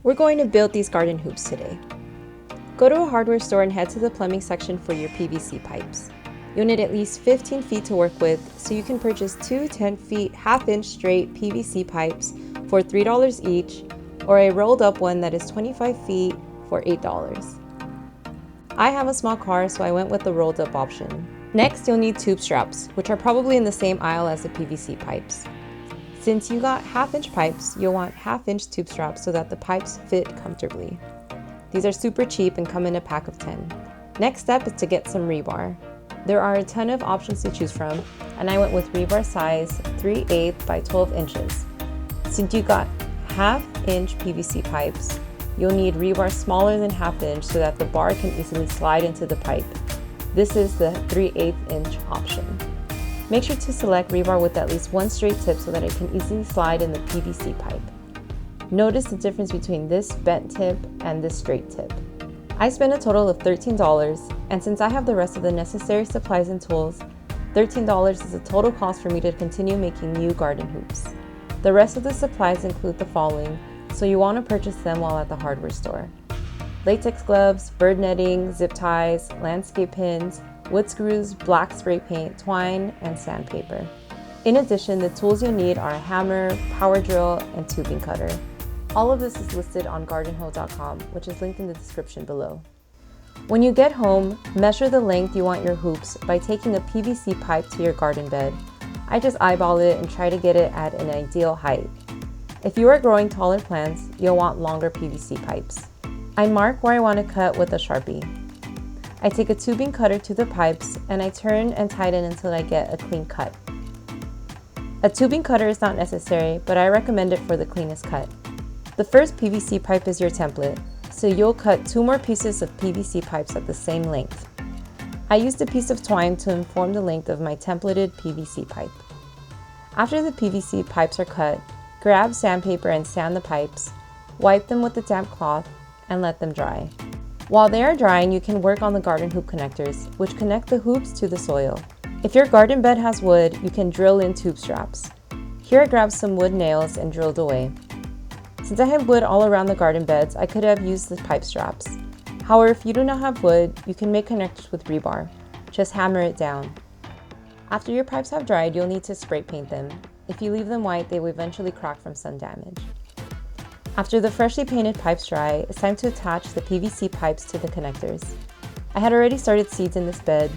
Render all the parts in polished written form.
We're going to build these garden hoops today. Go to a hardware store and head to the plumbing section for your PVC pipes. You'll need at least 15 feet to work with, so you can purchase two 10 feet half-inch straight PVC pipes for $3 each, or a rolled up one that is 25 feet for $8. I have a small car, so I went with the rolled up option. Next, you'll need tube straps, which are probably in the same aisle as the PVC pipes. Since you got half-inch pipes, you'll want half-inch tube straps so that the pipes fit comfortably. These are super cheap and come in a pack of 10. Next step is to get some rebar. There are a ton of options to choose from, and I went with rebar size 3/8 by 12 inches. Since you got half-inch PVC pipes, you'll need rebar smaller than half-inch so that the bar can easily slide into the pipe. This is the 3/8 inch option. Make sure to select rebar with at least one straight tip so that it can easily slide in the PVC pipe. Notice the difference between this bent tip and this straight tip. I spent a total of $13, and since I have the rest of the necessary supplies and tools, $13 is the total cost for me to continue making new garden hoops. The rest of the supplies include the following, so you want to purchase them while at the hardware store: latex gloves, bird netting, zip ties, landscape pins, wood screws, black spray paint, twine, and sandpaper. In addition, the tools you'll need are a hammer, power drill, and tubing cutter. All of this is listed on gardenho.com, which is linked in the description below. When you get home, measure the length you want your hoops by taking a PVC pipe to your garden bed. I just eyeball it and try to get it at an ideal height. If you are growing taller plants, you'll want longer PVC pipes. I mark where I want to cut with a Sharpie. I take a tubing cutter to the pipes and I turn and tighten until I get a clean cut. A tubing cutter is not necessary, but I recommend it for the cleanest cut. The first PVC pipe is your template, so you'll cut 2 more pieces of PVC pipes at the same length. I used a piece of twine to inform the length of my templated PVC pipe. After the PVC pipes are cut, grab sandpaper and sand the pipes, wipe them with a damp cloth, and let them dry. While they are drying, you can work on the garden hoop connectors, which connect the hoops to the soil. If your garden bed has wood, you can drill in tube straps. Here I grabbed some wood nails and drilled away. Since I had wood all around the garden beds, I could have used the pipe straps. However, if you do not have wood, you can make connectors with rebar. Just hammer it down. After your pipes have dried, you'll need to spray paint them. If you leave them white, they will eventually crack from sun damage. After the freshly painted pipes dry, it's time to attach the PVC pipes to the connectors. I had already started seeds in this bed,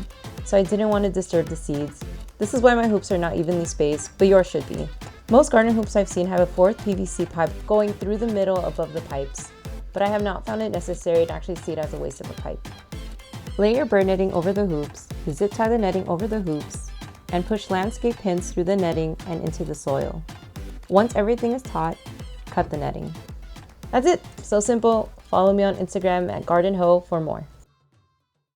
so I didn't want to disturb the seeds. This is why my hoops are not evenly spaced, but yours should be. Most garden hoops I've seen have a 4th PVC pipe going through the middle above the pipes, but I have not found it necessary to actually see it as a waste of a pipe. Lay your bird netting over the hoops, zip tie the netting over the hoops, and push landscape pins through the netting and into the soil. Once everything is taut, cut the netting. That's it. So simple. Follow me on Instagram at gardenho for more.